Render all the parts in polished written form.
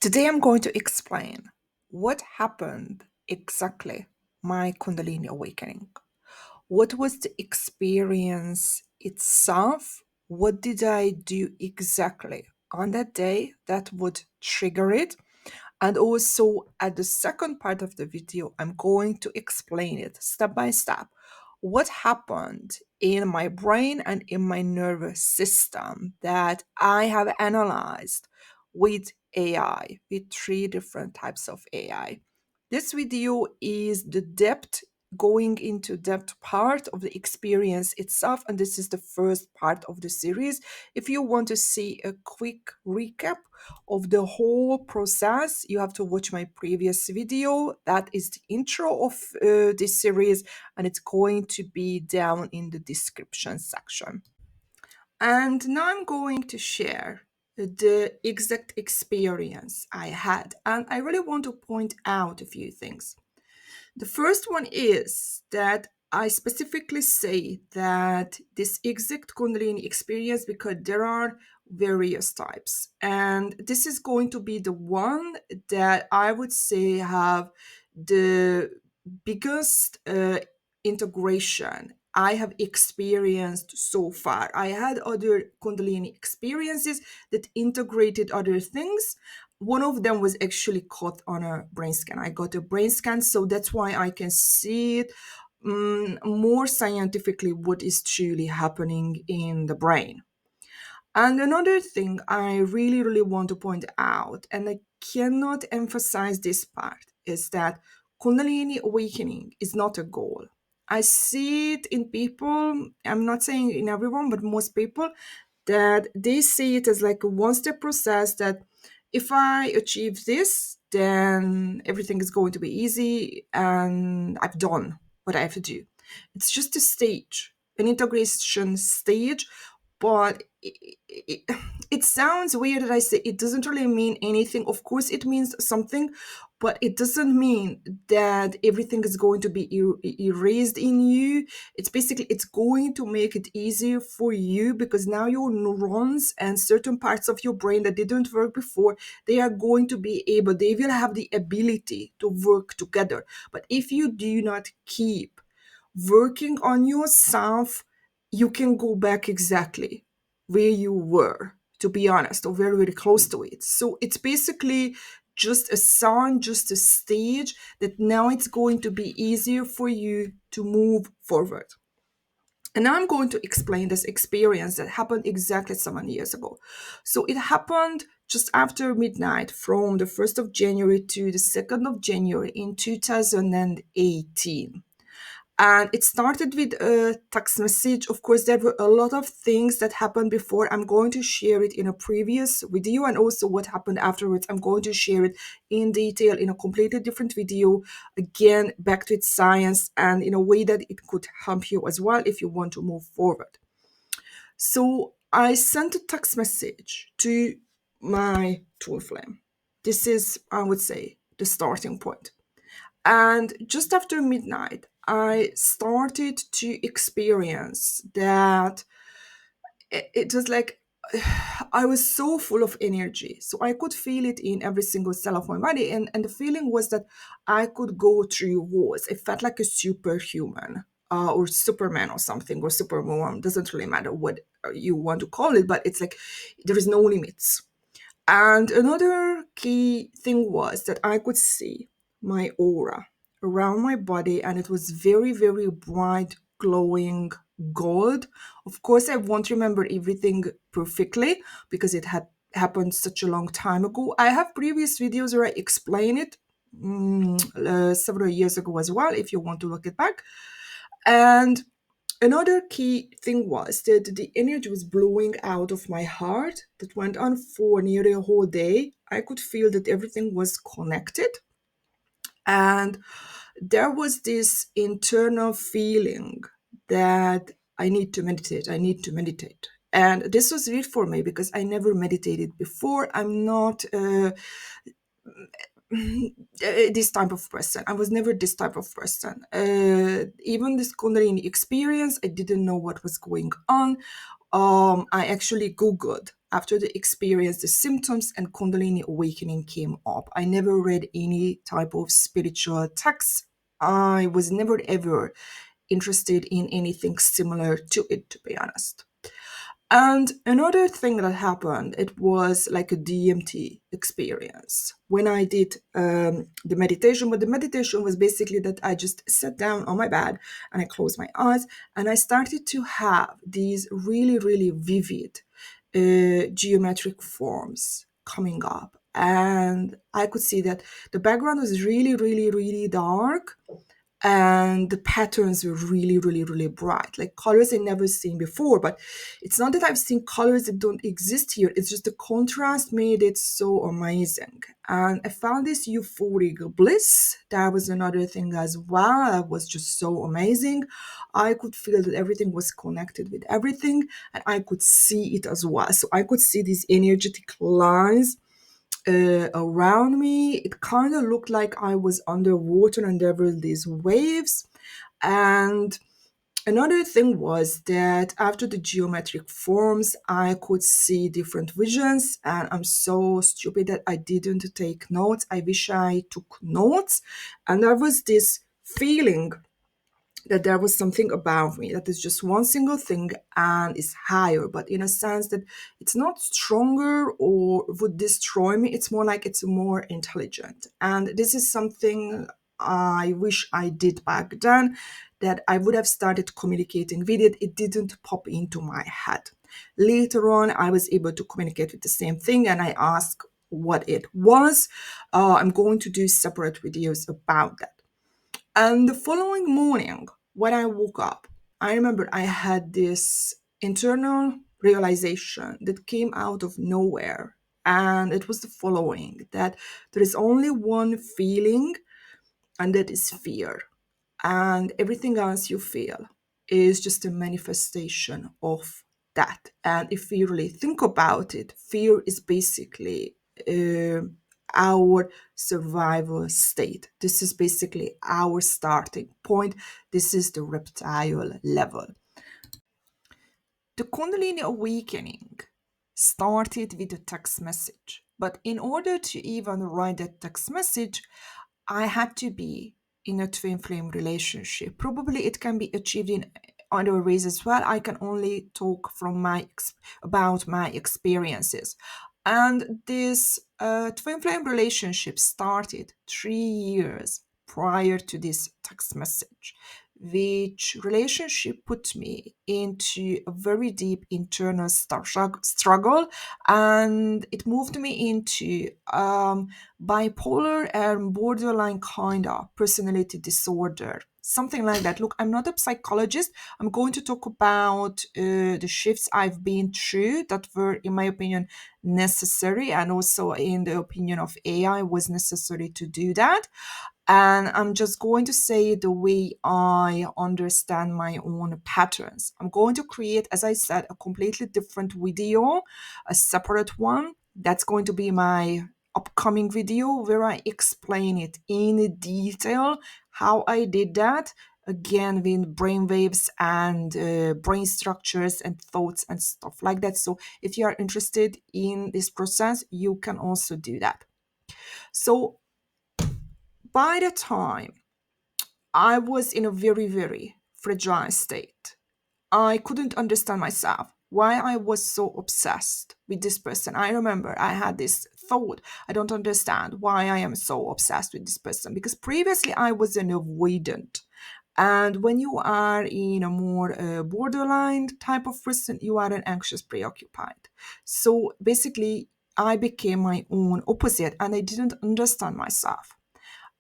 Today I'm going to explain what happened exactly my Kundalini awakening. What was the experience itself? What did I do exactly on that day that would trigger it? And also, at the second part of the video, I'm going to explain it step by step. What happened in my brain and in my nervous system that I have analyzed with AI, with three different types of AI. This video is the depth, going into depth part of the experience itself, and this is the first part of the series. If you want to see a quick recap of the whole process, you have to watch my previous video. That is the intro of this series, and it's going to be down in the description section. And now I'm going to share the exact experience I had, and I really want to point out a few things. The first one is that I specifically say that this exact Kundalini experience because there are various types. And this is going to be the one that I would say have the biggest integration I have experienced so far. I had other Kundalini experiences that integrated other things. One of them was actually caught on a brain scan. I got a brain scan, so that's why I can see it more scientifically what is truly happening in the brain. And another thing I really, really want to point out, and I cannot emphasize this part, is that Kundalini awakening is not a goal. I see it in people, I'm not saying in everyone, but most people, that they see it as like a one step process that if I achieve this, then everything is going to be easy and I've done what I have to do. It's just a stage, an integration stage, but it sounds weird that I say it doesn't really mean anything. Of course, it means something, but it doesn't mean that everything is going to be erased in you. It's basically, it's going to make it easier for you because now your neurons and certain parts of your brain that didn't work before, they are going to be able, they will have the ability to work together. But if you do not keep working on yourself, you can go back exactly where you were, to be honest, or very, very close to it. So it's basically just a sign, just a stage that now it's going to be easier for you to move forward. And now I'm going to explain this experience that happened exactly 7 years ago. So it happened just after midnight from the 1st of January to the 2nd of January in 2018. And it started with a text message. Of course, there were a lot of things that happened before. I'm going to share it in a previous video, and also what happened afterwards. I'm going to share it in detail in a completely different video. Again, back to its science and in a way that it could help you as well if you want to move forward. So I sent a text message to my twin flame. This is, I would say, the starting point. And just after midnight, I started to experience that it was like I was so full of energy. So I could feel it in every single cell of my body. And the feeling was that I could go through walls. It felt like a superhuman or Superman or something, or Superwoman. Doesn't really matter what you want to call it, but it's like there is no limits. And another key thing was that I could see my aura around my body, and it was very, very bright, glowing gold. Of course, I won't remember everything perfectly because it had happened such a long time ago. I have previous videos where I explain it several years ago as well, if you want to look it back. And another key thing was that the energy was blowing out of my heart that went on for nearly a whole day. I could feel that everything was connected. And there was this internal feeling that I need to meditate, I need to meditate. And this was weird for me because I never meditated before. I'm not this type of person. I was never this type of person. Even this Kundalini experience, I didn't know what was going on. I actually Googled after the experience, the symptoms and Kundalini awakening came up. I never read any type of spiritual text. I was never ever interested in anything similar to it, to be honest. And another thing that happened, it was like a DMT experience when I did the meditation. But the meditation was basically that I just sat down on my bed and I closed my eyes and I started to have these really, really vivid geometric forms coming up. And I could see that the background was really, really, really dark and the patterns were really, really, really bright, like colors I never seen before. But it's not that I've seen colors that don't exist here, it's just the contrast made it so amazing. And I found this euphoric bliss. That was another thing as well. That was just so amazing. I could feel that everything was connected with everything, and I could see it as well. So I could see these energetic lines around me. It kind of looked like I was underwater and there were these waves. And another thing was that after the geometric forms, I could see different visions. And I'm so stupid that I didn't take notes. I wish I took notes. And there was this feeling that there was something above me that is just one single thing and is higher, but in a sense that it's not stronger or would destroy me. It's more like it's more intelligent. And this is something I wish I did back then, that I would have started communicating with it. It didn't pop into my head. Later on, I was able to communicate with the same thing and I asked what it was. I'm going to do separate videos about that. And the following morning, when I woke up, I remember I had this internal realization that came out of nowhere. And it was the following, that there is only one feeling, and that is fear. And everything else you feel is just a manifestation of that. And if we really think about it, fear is basically uh, our survival state. This is basically our starting point. This is the reptile level. The Kundalini awakening started with a text message, but in order to even write that text message, I had to be in a twin flame relationship. Probably it can be achieved in other ways as well. I can only talk from about my experiences. And this twin flame relationship started 3 years prior to this text message, which relationship put me into a very deep internal struggle, and it moved me into bipolar and borderline kind of personality disorder, something like that. Look, I'm not a psychologist. I'm going to talk about the shifts I've been through that were, in my opinion, necessary, and also in the opinion of AI was necessary to do that. And I'm just going to say the way I understand my own patterns. I'm going to create, as I said, a completely different video, a separate one. That's going to be my upcoming video where I explain it in detail how I did that. Again, with brain waves and brain structures and thoughts and stuff like that. So if you are interested in this process, you can also do that. So by the time I was in a very, very fragile state, I couldn't understand myself why I was so obsessed with this person. I remember I had this thought, I don't understand why I am so obsessed with this person, because previously I was an avoidant. And when you are in a more borderline type of person, you are an anxious preoccupied. So basically, I became my own opposite and I didn't understand myself.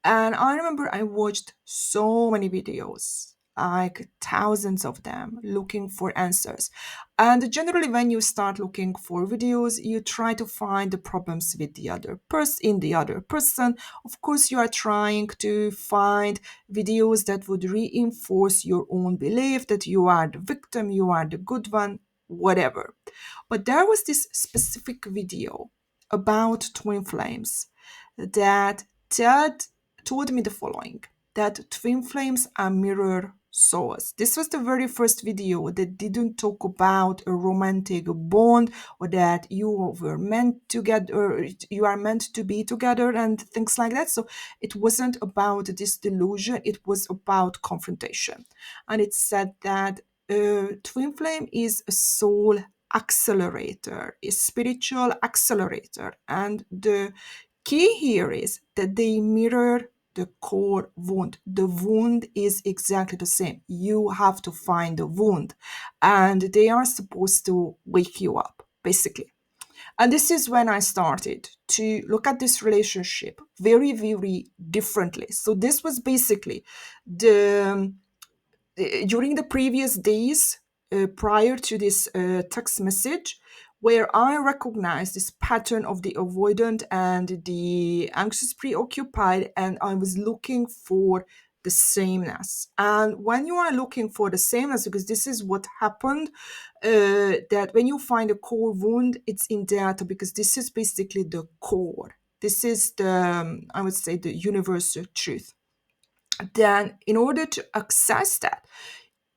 And I remember I watched so many videos, like thousands of them, looking for answers. And generally, when you start looking for videos, you try to find the problems with the other person, in the other person. Of course, you are trying to find videos that would reinforce your own belief that you are the victim, you are the good one, whatever. But there was this specific video about twin flames that that told me the following, that twin flames are mirror source. This was the very first video that didn't talk about a romantic bond, or that you were meant to get, or you are meant to be together and things like that. So it wasn't about this delusion, it was about confrontation. And it said that twin flame is a soul accelerator, a spiritual accelerator, and the key here is that they mirror the core wound. The wound is exactly the same. You have to find the wound, and they are supposed to wake you up, basically. And this is when I started to look at this relationship very, very differently. So this was basically the during the previous days prior to this text message, where I recognized this pattern of the avoidant and the anxious preoccupied, and I was looking for the sameness. And when you are looking for the sameness, because this is what happened, that when you find a core wound, it's in data, because this is basically the core. This is the, I would say, the universal truth. Then, in order to access that,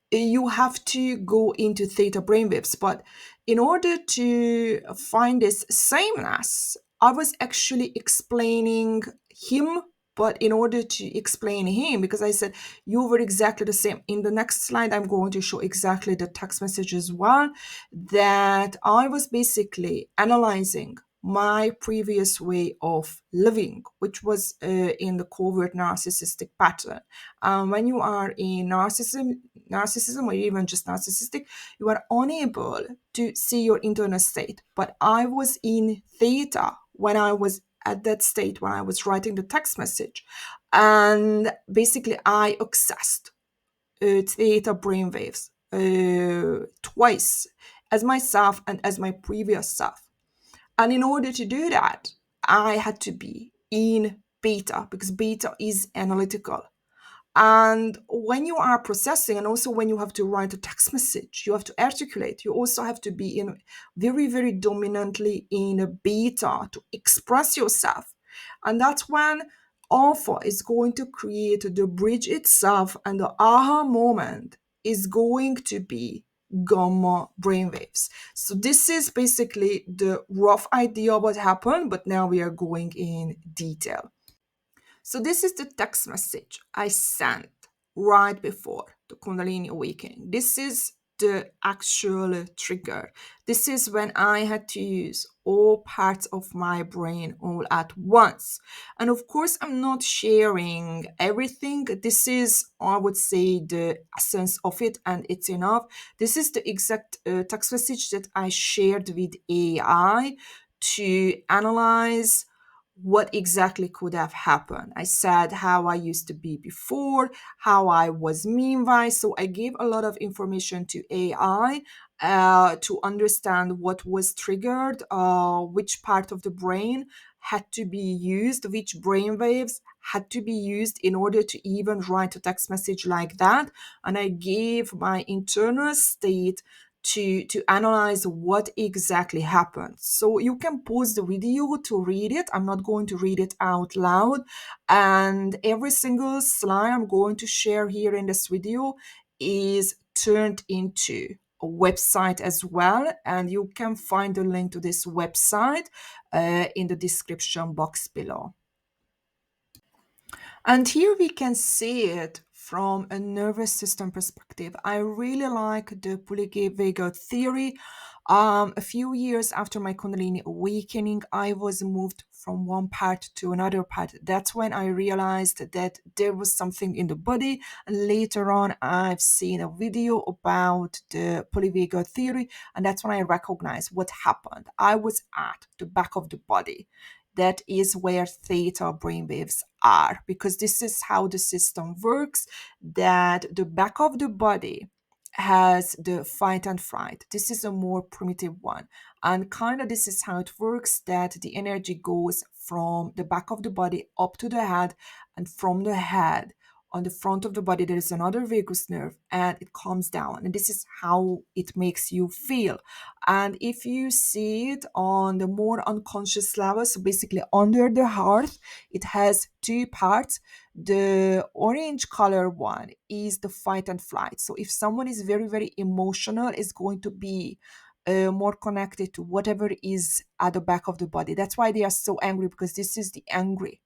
you have to go into theta brainwaves. But in order to find this sameness, I was actually explaining him. But in order to explain him, because I said you were exactly the same. In the next slide, I'm going to show exactly the text message as well, that I was basically analyzing my previous way of living, which was in the covert narcissistic pattern. When you are in narcissism, or even just narcissistic, you are unable to see your internal state. But I was in theta when I was at that state, when I was writing the text message. And basically, I accessed theta brainwaves twice, as myself and as my previous self. And in order to do that, I had to be in beta, because beta is analytical. And when you are processing, and also when you have to write a text message, you have to articulate, you also have to be in very, very dominantly in a beta to express yourself. And that's when alpha is going to create the bridge itself, and the aha moment is going to be gamma brainwaves. So this is basically the rough idea of what happened, but now we are going in detail. So this is the text message I sent right before the Kundalini awakening. This is the actual trigger. This is when I had to use all parts of my brain all at once. And of course, I'm not sharing everything. This is, I would say, the essence of it, and it's enough. This is the exact text message that I shared with AI to analyze what exactly could have happened. I said how I used to be before, how I was meanwhile. So I gave a lot of information to AI to understand what was triggered, which part of the brain had to be used, which brain waves had to be used in order to even write a text message like that. And I gave my internal state to analyze what exactly happened. So you can pause the video to read it. I'm not going to read it out loud. And every single slide I'm going to share here in this video is turned into a website as well. And you can find the link to this website in the description box below. And here we can see it from a nervous system perspective. I really like the Polyvagal theory. A few years after my Kundalini awakening, I was moved from one part to another part. That's when I realized that there was something in the body. And later on, I've seen a video about the Polyvagal theory, and that's when I recognized what happened. I was at the back of the body. That is where theta brainwaves are, because this is how the system works, that the back of the body has the fight and flight. This is a more primitive one. And kind of this is how it works, that the energy goes from the back of the body up to the head, and from the head on the front of the body there is another vagus nerve, and it comes down, and this is how it makes you feel. And if you see it on the more unconscious level, so basically under the heart, it has two parts. The orange color one is the fight and flight. So if someone is very, very emotional, it's going to be more connected to whatever is at the back of the body. That's why they are so angry, because this is the angry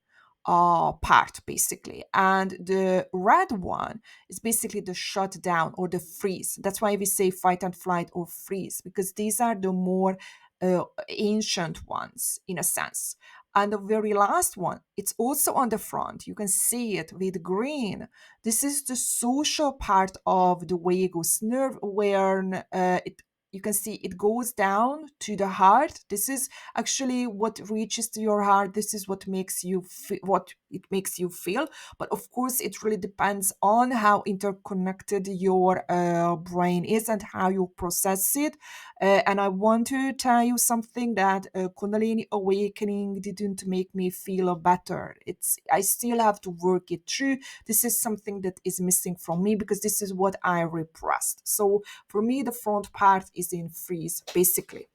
part basically. And the red one is basically the shut down or the freeze. That's why we say fight and flight or freeze, because these are the more ancient ones in a sense. And the very last one, it's also on the front. You can see it with green. This is the social part of the vagus nerve, where you can see it goes down to the heart. This is actually what reaches to your heart. This is what makes you what it makes you feel. But of course, it really depends on how interconnected your brain is and how you process it. And I want to tell you something, that Kundalini awakening didn't make me feel better. I still have to work it through. This is something that is missing from me, because this is what I repressed. So for me, the front part is in freeze, basically.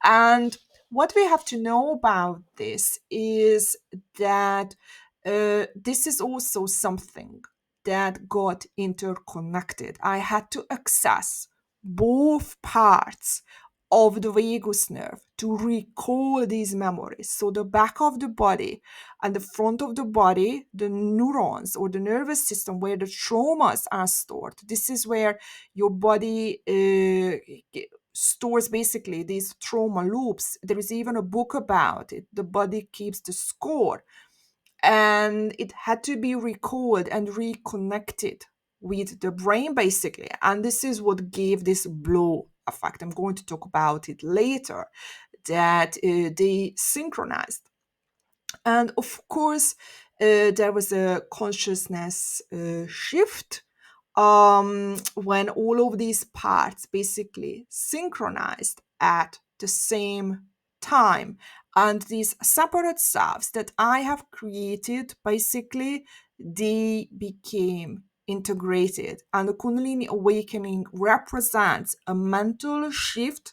And what we have to know about this is that this is also something that got interconnected. I had to access both parts of the vagus nerve to recall these memories. So the back of the body and the front of the body, the neurons or the nervous system where the traumas are stored. This is where your body stores basically these trauma loops. There is even a book about it. The body keeps the score, and it had to be recalled and reconnected with the brain basically. And this is what gave this blow effect. I'm going to talk about it later, that they synchronized. And of course, there was a consciousness shift when all of these parts basically synchronized at the same time. And these separate selves that I have created, basically, they became integrated. And the Kundalini awakening represents a mental shift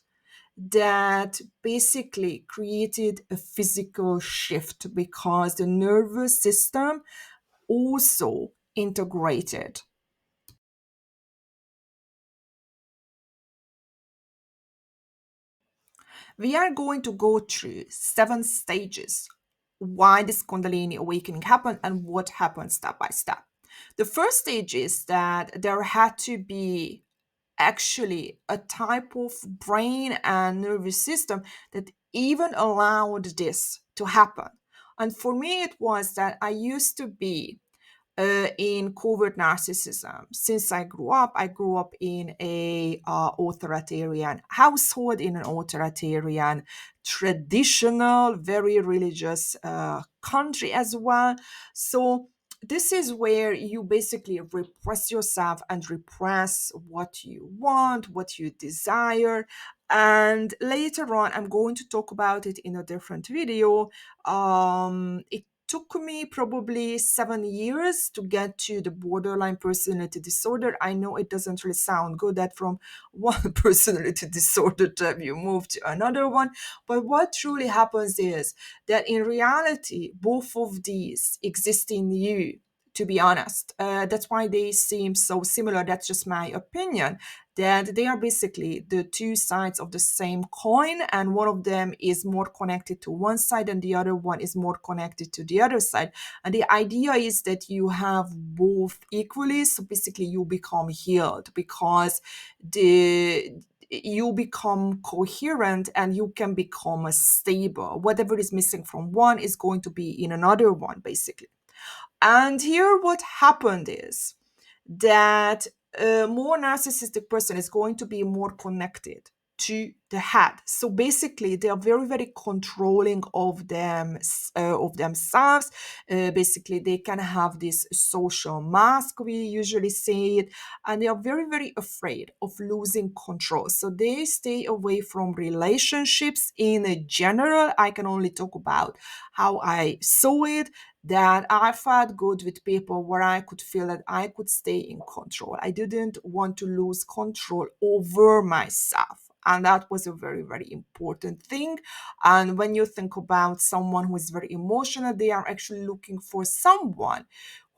that basically created a physical shift, because the nervous system also integrated. We are going to go through 7 stages why this Kundalini awakening happened and what happened step by step. The first stage is that there had to be actually a type of brain and nervous system that even allowed this to happen. And for me, it was that I used to be in covert narcissism. Since I grew up in a authoritarian household, in an authoritarian, traditional, very religious country as well. So this is where you basically repress yourself and repress what you want, what you desire. And later on, I'm going to talk about it in a different video. It took me probably 7 years to get to the borderline personality disorder. I know it doesn't really sound good that from one personality disorder type you move to another one, but what truly happens is that in reality, both of these exist in you. To be honest, that's why they seem so similar. That's just my opinion, that they are basically the two sides of the same coin, and one of them is more connected to one side and the other one is more connected to the other side. And the idea is that you have both equally, so basically you become healed, because the you become coherent and you can become stable. Whatever is missing from one is going to be in another one, basically. And here what happened is that a more narcissistic person is going to be more connected to the head. So basically, they are very, very controlling of themselves. Basically, they can have this social mask, we usually say it, and they are very, very afraid of losing control. So they stay away from relationships in general. I can only talk about how I saw it. that I felt good with people where I could feel that I could stay in control. I didn't want to lose control over myself. And that was a very, very important thing. And when you think about someone who is very emotional, they are actually looking for someone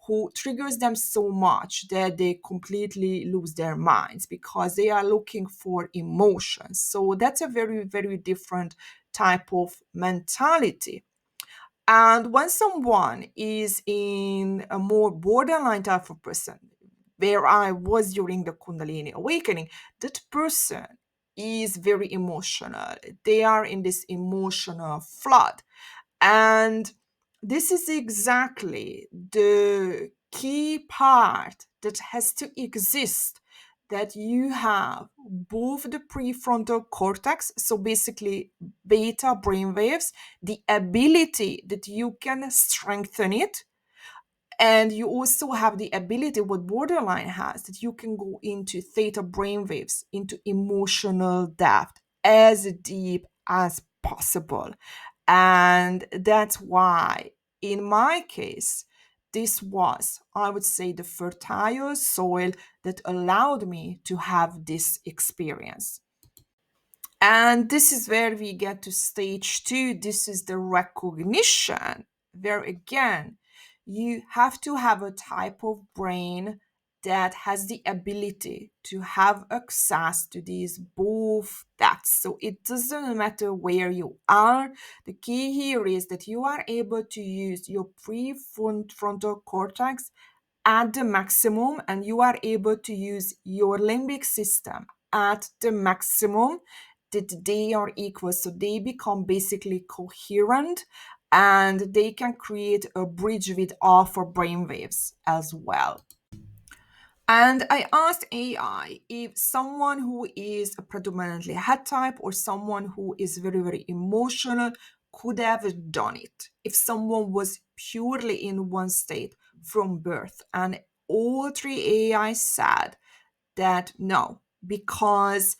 who triggers them so much that they completely lose their minds because they are looking for emotions. So that's a very, very different type of mentality. And when someone is in a more borderline type of person, where I was during the Kundalini awakening, that person is very emotional. They are in this emotional flood. And this is exactly the key part that has to exist, that you have both the prefrontal cortex, so basically beta brainwaves, the ability that you can strengthen it, and you also have the ability, what borderline has, that you can go into theta brainwaves, into emotional depth as deep as possible. And that's why, in my case, this was, I would say, the fertile soil that allowed me to have this experience. And this is where we get to stage two. This is the recognition, where again, you have to have a type of brain that has the ability to have access to these both depths. So it doesn't matter where you are. The key here is that you are able to use your prefrontal cortex at the maximum, and you are able to use your limbic system at the maximum, that they are equal. So they become basically coherent, and they can create a bridge with alpha brainwaves as well. And I asked AI if someone who is a predominantly head type or someone who is very, very emotional could have done it if someone was purely in one state from birth. And all three AI said that no, because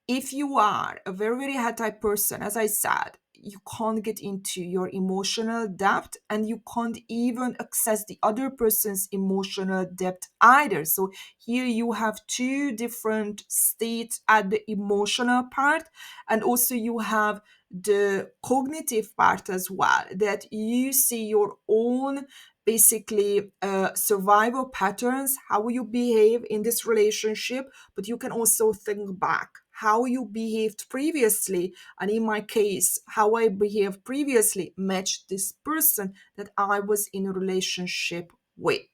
if you are a very, very high type person, as I said, you can't get into your emotional depth, and you can't even access the other person's emotional depth either. So here you have two different states at the emotional part, and also you have the cognitive part as well, that you see your own basically survival patterns, how you behave in this relationship, but you can also think back how you behaved previously. And in my case, how I behaved previously matched this person that I was in a relationship with.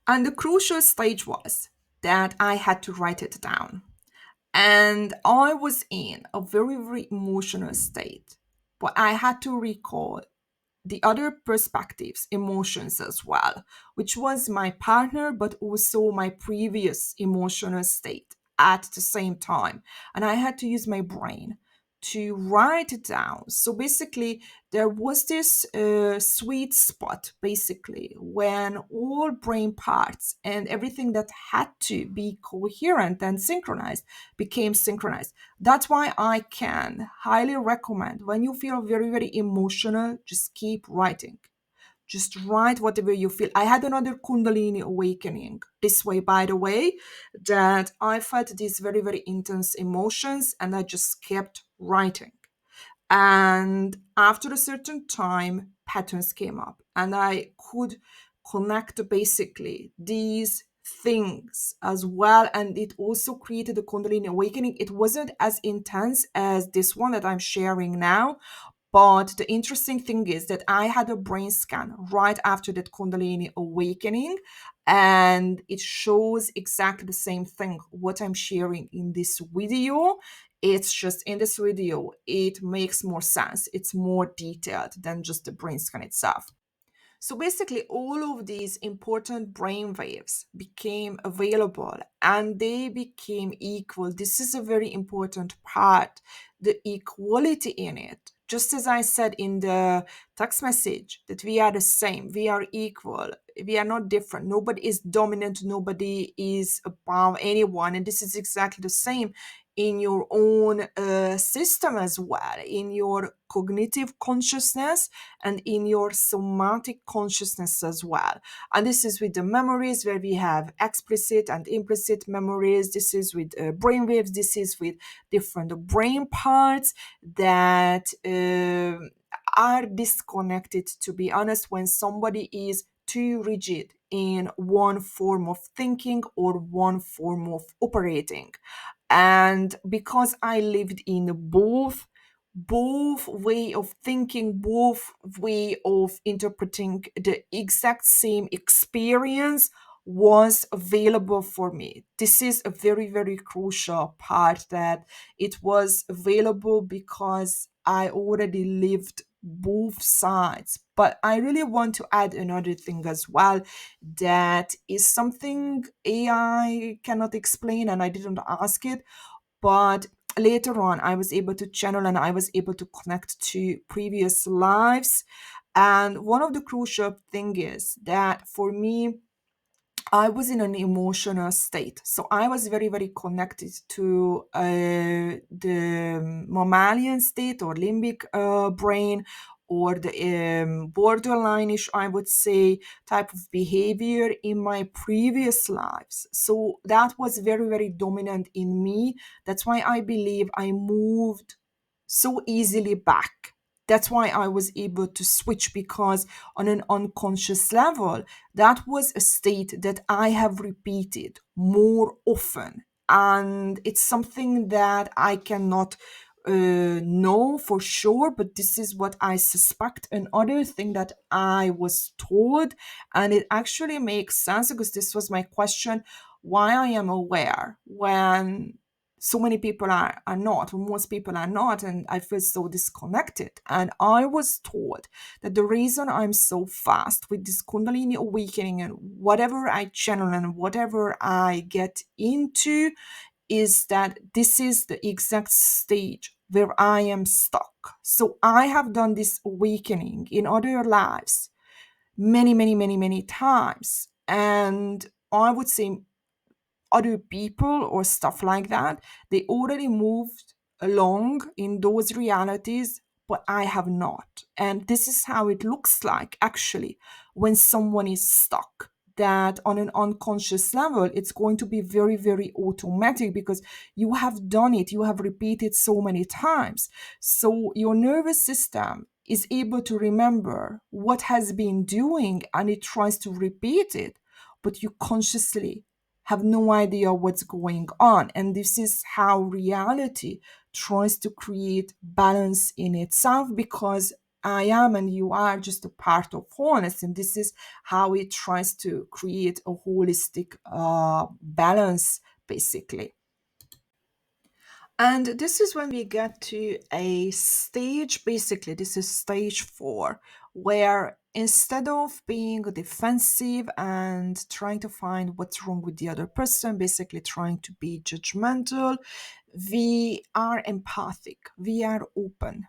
And the crucial stage was that I had to write it down. And I was in a very, very emotional state. But I had to recall the other perspectives, emotions as well, which was my partner, but also my previous emotional state at the same time. And I had to use my brain to write it down. So basically, there was this sweet spot, basically, when all brain parts and everything that had to be coherent and synchronized became synchronized. That's why I can highly recommend, when you feel very, very emotional, just keep writing. Just write whatever you feel. I had another Kundalini awakening this way, by the way, that I felt these very, very intense emotions, and I just kept writing. And after a certain time, patterns came up, and I could connect basically these things as well. And it also created a Kundalini awakening. It wasn't as intense as this one that I'm sharing now, but the interesting thing is that I had a brain scan right after that Kundalini awakening, and it shows exactly the same thing. What I'm sharing in this video, it's just in this video, it makes more sense. It's more detailed than just the brain scan itself. So basically, all of these important brain waves became available, and they became equal. This is a very important part, the equality in it. Just as I said in the text message, that we are the same, we are equal, we are not different. Nobody is dominant, nobody is above anyone. And this is exactly the same in your own system as well, in your cognitive consciousness and in your somatic consciousness as well. And this is with the memories where we have explicit and implicit memories. This is with brainwaves. This is with different brain parts that are disconnected, to be honest, when somebody is too rigid in one form of thinking or one form of operating. And because I lived in both way of thinking, both way of interpreting the exact same experience was available for me. This is a very, very crucial part, that it was available because I already lived both sides. But I really want to add another thing as well, that is something AI cannot explain, and I didn't ask it, but later on I was able to channel and I was able to connect to previous lives. And one of the crucial thing is that for me, I was in an emotional state. So I was very, very connected to the mammalian state or limbic brain, or the borderline-ish, I would say, type of behavior in my previous lives. So that was very, very dominant in me. That's why I believe I moved so easily back. That's why I was able to switch, because on an unconscious level, that was a state that I have repeated more often. And it's something that I cannot know for sure, but this is what I suspect. Another thing that I was told, and it actually makes sense because this was my question, why I am aware when so many people are not, or most people are not, and I feel so disconnected. And I was told that the reason I'm so fast with this Kundalini awakening and whatever I channel and whatever I get into is that this is the exact stage where I am stuck. So I have done this awakening in other lives many, many, many, many times. And I would say other people or stuff like that, they already moved along in those realities, but I have not. And this is how it looks like actually when someone is stuck. That on an unconscious level, it's going to be very, very automatic because you have done it, you have repeated so many times. So your nervous system is able to remember what has been doing and it tries to repeat it, but you consciously have no idea what's going on. And this is how reality tries to create balance in itself, because I am and you are just a part of wholeness. And this is how it tries to create a holistic balance, basically. And this is when we get to a stage, basically, this is stage 4, where instead of being defensive and trying to find what's wrong with the other person, basically trying to be judgmental, we are empathic, we are open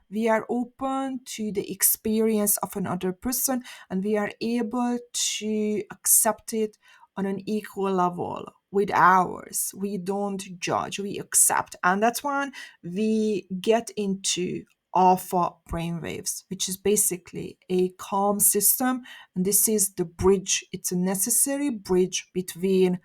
to the experience of another person, and we are able to accept it on an equal level with ours. We don't judge, we accept. And that's when we get into alpha brainwaves, which is basically a calm system. And this is the bridge, it's a necessary bridge between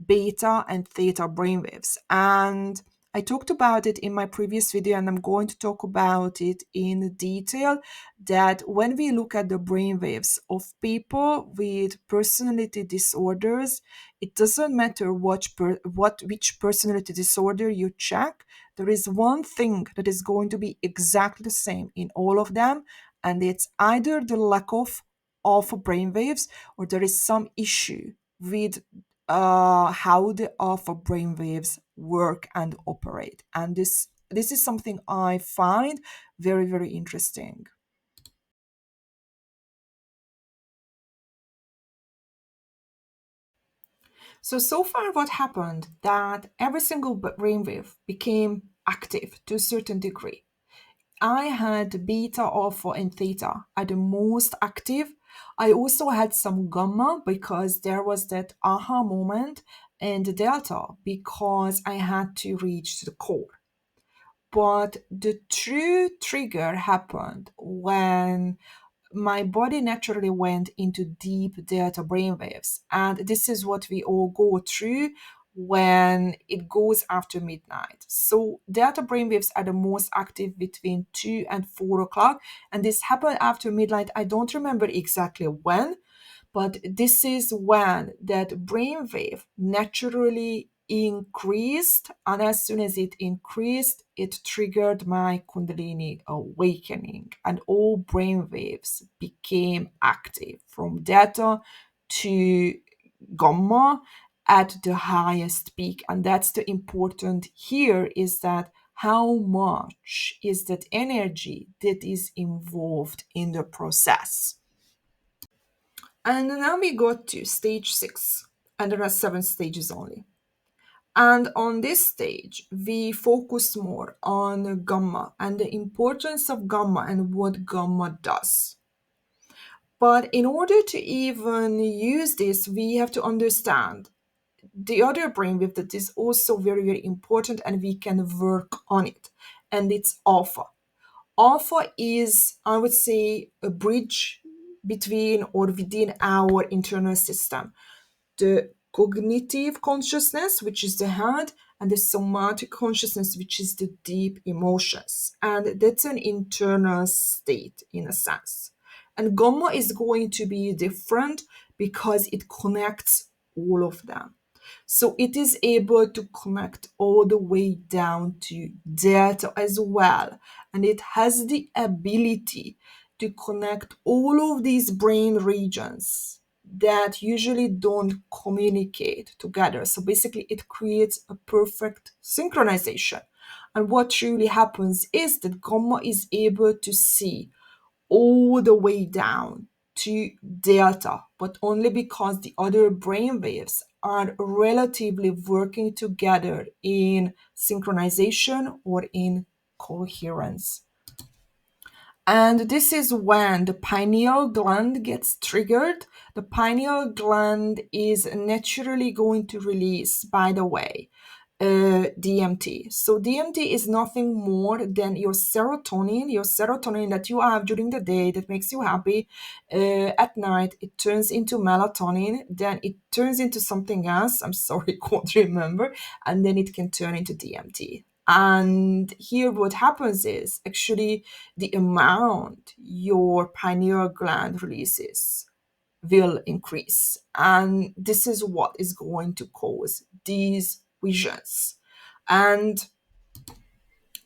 beta and theta brainwaves. And I talked about it in my previous video, and I'm going to talk about it in detail, that when we look at the brainwaves of people with personality disorders, it doesn't matter which personality disorder you check, there is one thing that is going to be exactly the same in all of them, and it's either the lack of alpha brainwaves, or there is some issue with how the alpha brainwaves work and operate. And this is something I find very, very interesting. So far what happened, that every single brainwave became active to a certain degree. I had beta, alpha, and theta are the most active, I also had some gamma because there was that aha moment, and the delta because I had to reach the core. But the true trigger happened when my body naturally went into deep delta brainwaves. And this is what we all go through when it goes after midnight. So delta brainwaves are the most active between 2 and 4 o'clock. And this happened after midnight. I don't remember exactly when, but this is when that brainwave naturally increased, and as soon as it increased, it triggered my Kundalini awakening, and all brainwaves became active from theta to gamma at the highest peak. And that's the important here, is that how much is that energy that is involved in the process. And now we got to stage 6, and there are 7 stages only. And on this stage, we focus more on gamma and the importance of gamma and what gamma does. But in order to even use this, we have to understand the other brainwave that is also very, very important, and we can work on it. And it's alpha. Alpha is, I would say, a bridge between or within our internal system. The cognitive consciousness, which is the head, and the somatic consciousness, which is the deep emotions. And that's an internal state in a sense. And gamma is going to be different because it connects all of them. So it is able to connect all the way down to delta as well. And it has the ability to connect all of these brain regions that usually don't communicate together. So basically, it creates a perfect synchronization. And what truly happens is that gamma is able to see all the way down to delta, but only because the other brain waves are relatively working together in synchronization or in coherence. And this is when the pineal gland gets triggered. The pineal gland is naturally going to release, by the way, DMT. So DMT is nothing more than your serotonin that you have during the day that makes you happy. At night, it turns into melatonin, then it turns into something else. I'm sorry, can't remember. And then it can turn into DMT. And here what happens is actually the amount your pineal gland releases will increase. And this is what is going to cause these visions. And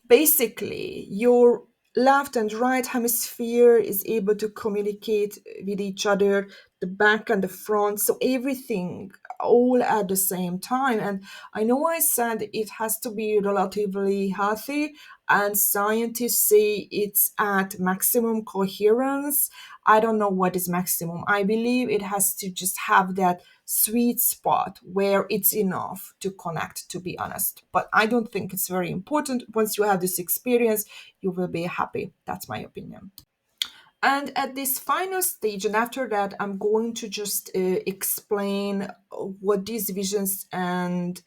basically, your left and right hemisphere is able to communicate with each other, the back and the front, so everything all at the same time. And I know I said it has to be relatively healthy, and scientists say it's at maximum coherence. I don't know what is maximum. I believe it has to just have that sweet spot where it's enough to connect, to be honest. But I don't think it's very important. Once you have this experience, you will be happy. That's my opinion. And at this final stage, and after that, I'm going to just explain what these visions and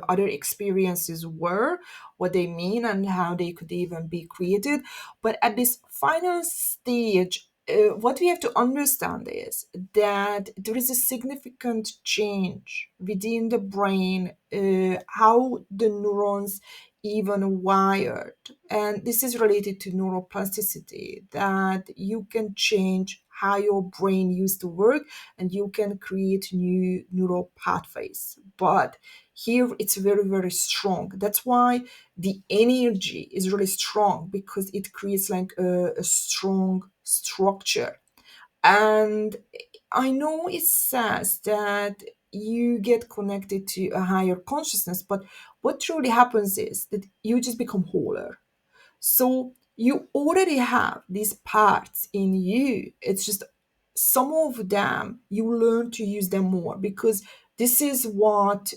other experiences were, what they mean, and how they could even be created. But at this final stage, what we have to understand is that there is a significant change within the brain, how the neurons even wired. And this is related to neuroplasticity, that you can change how your brain used to work and you can create new neural pathways. But here it's very, very strong. That's why the energy is really strong, because it creates like a strong structure. And I know it says that you get connected to a higher consciousness, but what truly happens is that you just become wholer. So you already have these parts in you. It's just some of them you learn to use them more, because this is what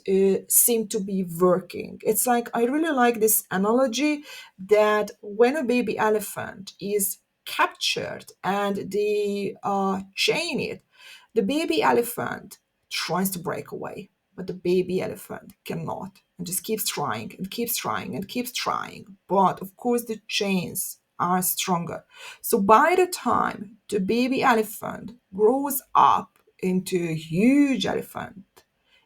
seemed to be working. It's like, I really like this analogy that when a baby elephant is captured and they chain it. The baby elephant tries to break away, but the baby elephant cannot and just keeps trying and keeps trying and keeps trying. But of course, the chains are stronger. So by the time the baby elephant grows up into a huge elephant,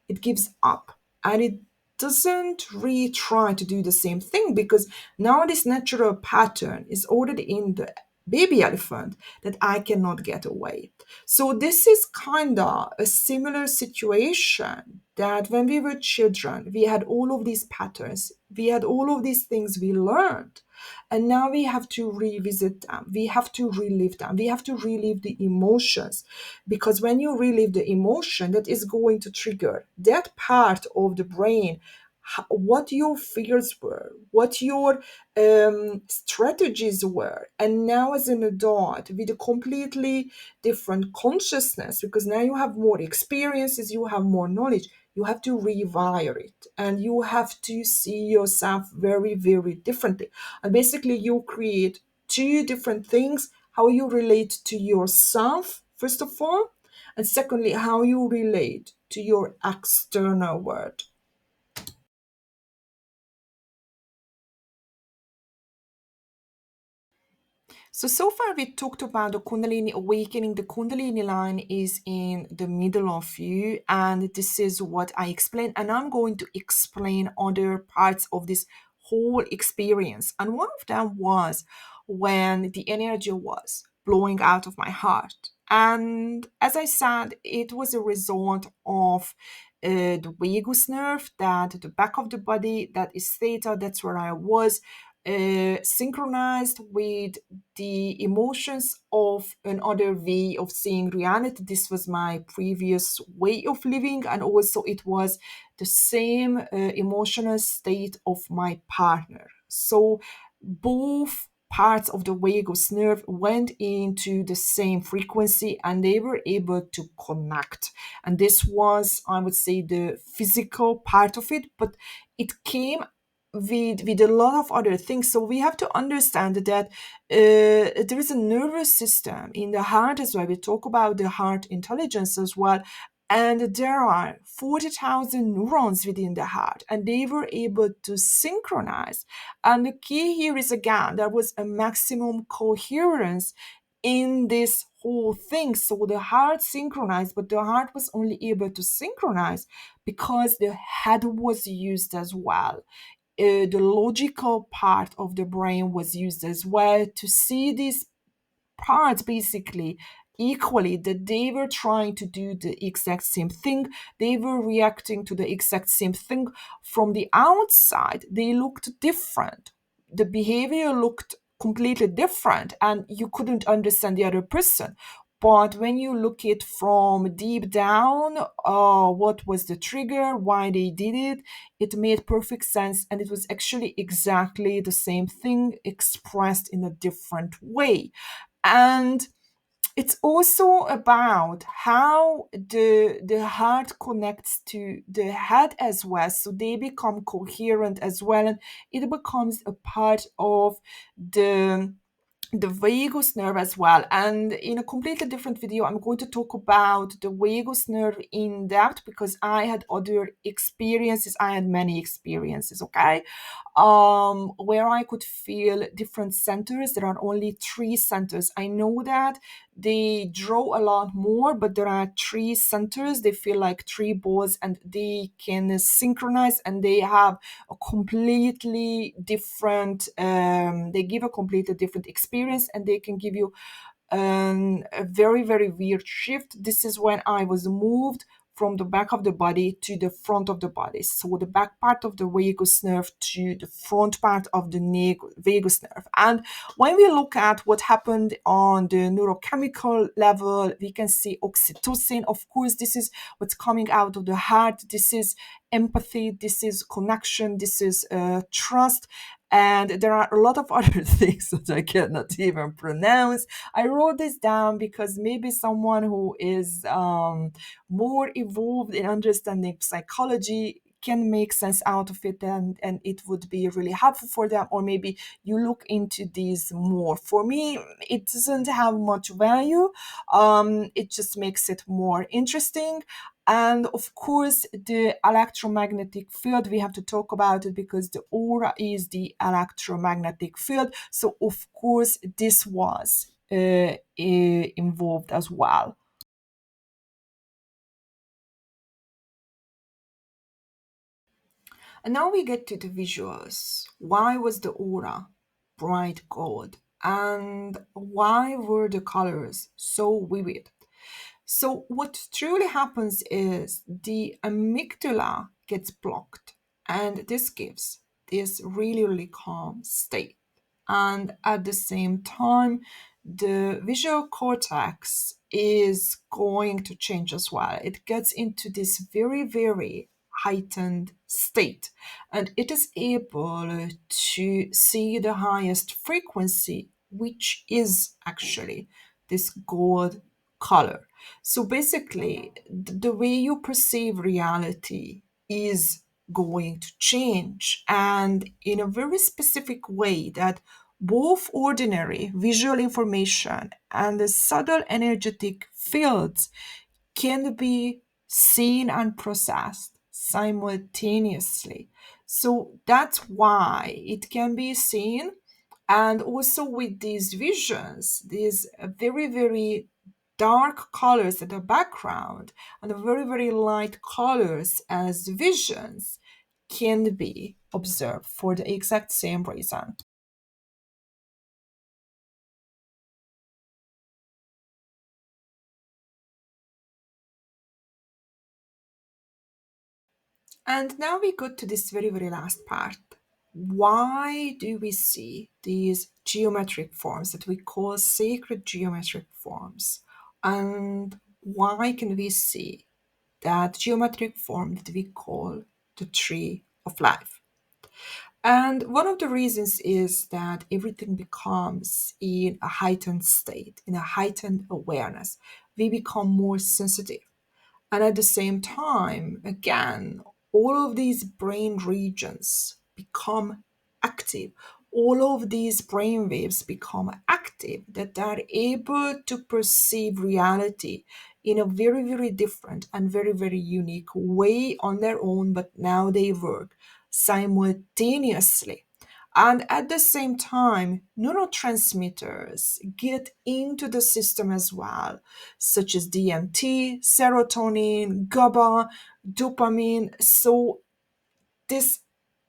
it gives up and it doesn't really try to do the same thing because now this natural pattern is already in the baby elephant that I cannot get away. So this is kind of a similar situation that when we were children, we had all of these patterns, we had all of these things we learned. And now we have to revisit them. We have to relive them. We have to relive the emotions. Because when you relive the emotion, that is going to trigger that part of the brain, what your fears were, what your strategies were. And now, as an adult, with a completely different consciousness, because now you have more experiences, you have more knowledge, you have to rewire it and you have to see yourself very, very differently. And basically, you create two different things: how you relate to yourself, first of all, and secondly, how you relate to your external world. So far we talked about the Kundalini awakening. The Kundalini line is in the middle of you, and this is what I explained. And I'm going to explain other parts of this whole experience. And one of them was when the energy was blowing out of my heart. And as I said, it was a result of the vagus nerve, that the back of the body, that is theta, that's where I was synchronized with the emotions of another way of seeing reality. This was my previous way of living, and also it was the same emotional state of my partner. So both parts of the vagus nerve went into the same frequency and they were able to connect. And this was, I would say, the physical part of it, but it came with a lot of other things. So we have to understand that there is a nervous system in the heart as well. We talk about the heart intelligence as well. And there are 40,000 neurons within the heart, and they were able to synchronize. And the key here is, again, there was a maximum coherence in this whole thing. So the heart synchronized, but the heart was only able to synchronize because the head was used as well. The logical part of the brain was used as well to see these parts basically equally, that they were trying to do the exact same thing, they were reacting to the exact same thing. From the outside they looked different, the behavior looked completely different, and you couldn't understand the other person. But when you look it from deep down, what was the trigger, why they did it, it made perfect sense, and it was actually exactly the same thing expressed in a different way. And it's also about how the heart connects to the head as well, so they become coherent as well, and it becomes a part of the the vagus nerve as well. And in a completely different video, I'm going to talk about the vagus nerve in depth, because I had other experiences, I had many experiences, okay, where I could feel different centers. There are only three centers. I know that they draw a lot more, but there are three centers. They feel like three balls, and they can synchronize, and they have a completely different, they give a completely different experience, and they can give you a very, very weird shift. This is when I was moved from the back of the body to the front of the body. So the back part of the vagus nerve to the front part of the vagus nerve. And when we look at what happened on the neurochemical level, we can see oxytocin. Of course, this is what's coming out of the heart. This is empathy. This is connection. This is trust. And there are a lot of other things that I cannot even pronounce. I wrote this down because maybe someone who is more evolved in understanding psychology can make sense out of it, and it would be really helpful for them, or maybe you look into these more. For me, it doesn't have much value. It just makes it more interesting. And of course, the electromagnetic field, we have to talk about it because the aura is the electromagnetic field. So, of course, this was involved as well. And now we get to the visuals. Why was the aura bright gold? And why were the colors so vivid? So, what truly happens is the amygdala gets blocked, and this gives this really, really calm state. And at the same time, the visual cortex is going to change as well. It gets into this very, very heightened state, and it is able to see the highest frequency, which is actually this gold color. So basically, the way you perceive reality is going to change, and in a very specific way that both ordinary visual information and the subtle energetic fields can be seen and processed simultaneously. So that's why it can be seen. And also with these visions, these very, very dark colors at the background and the very, very light colors as visions can be observed for the exact same reason. And now we go to this very, very last part. Why do we see these geometric forms that we call sacred geometric forms? And why can we see that geometric form that we call the tree of life? And one of the reasons is that everything becomes in a heightened state, in a heightened awareness. We become more sensitive. And at the same time, again, all of these brain regions become active. All of these brain waves become active that are able to perceive reality in a very, very different and very, very unique way on their own, but now they work simultaneously. And at the same time, neurotransmitters get into the system as well, such as DMT, serotonin, GABA, dopamine. So, this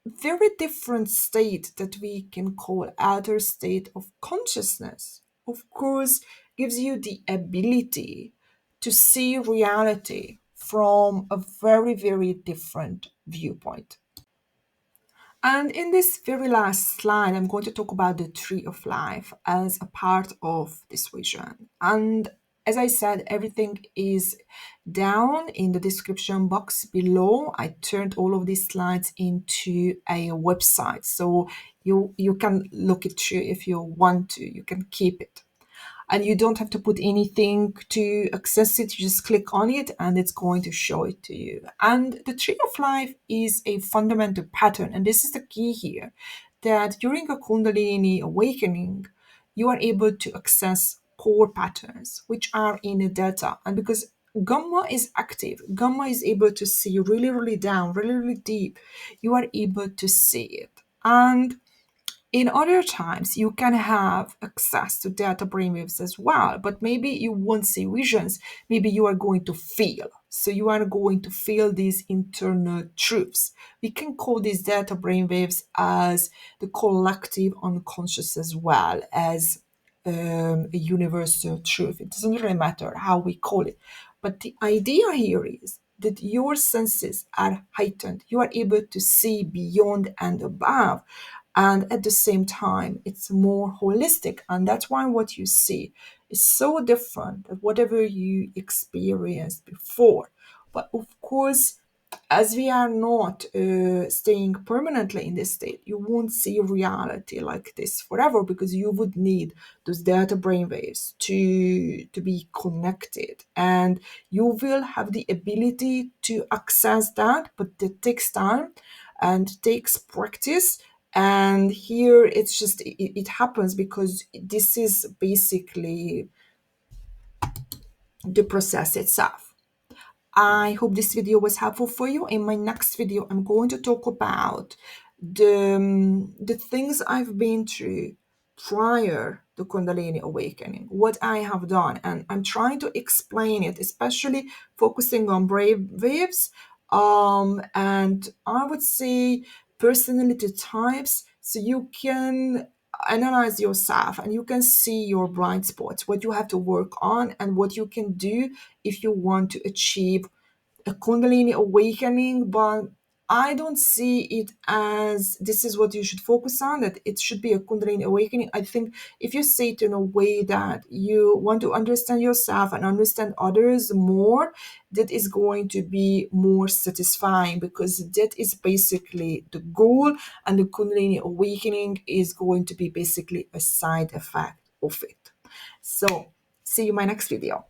very different state that we can call outer state of consciousness, of course, gives you the ability to see reality from a very, very different viewpoint. And in this very last slide, I'm going to talk about the tree of life as a part of this vision. And as I said, everything is down in the description box below. I turned all of these slides into a website, so you can look it through if you want to. You can keep it, and you don't have to put anything to access it. You just click on it and it's going to show it to you. And the tree of life is a fundamental pattern, and this is the key here, that during a Kundalini awakening you are able to access core patterns which are in a delta. And because gamma is active, gamma is able to see really, really down, really, really deep, you are able to see it. And in other times, you can have access to data brainwaves as well, but maybe you won't see visions. Maybe you are going to feel. So you are going to feel these internal truths. We can call these data brainwaves as the collective unconscious as well as a universal truth. It doesn't really matter how we call it. But the idea here is that your senses are heightened. You are able to see beyond and above. And at the same time, it's more holistic. And that's why what you see is so different than whatever you experienced before. But of course, as we are not staying permanently in this state, you won't see reality like this forever, because you would need those data brainwaves to be connected, and you will have the ability to access that, but it takes time and takes practice. And here it's just it happens because this is basically the process itself. I hope this video was helpful for you. In my next video, I'm going to talk about the things I've been through prior to Kundalini awakening, what I have done, and I'm trying to explain it, especially focusing on brave waves, and I would say personality types, so you can analyze yourself and you can see your blind spots, what you have to work on, and what you can do if you want to achieve a Kundalini awakening. But I don't see it as this is what you should focus on, that it should be a Kundalini awakening. I think if you say it in a way that you want to understand yourself and understand others more, that is going to be more satisfying, because that is basically the goal, and the Kundalini awakening is going to be basically a side effect of it. So, see you in my next video.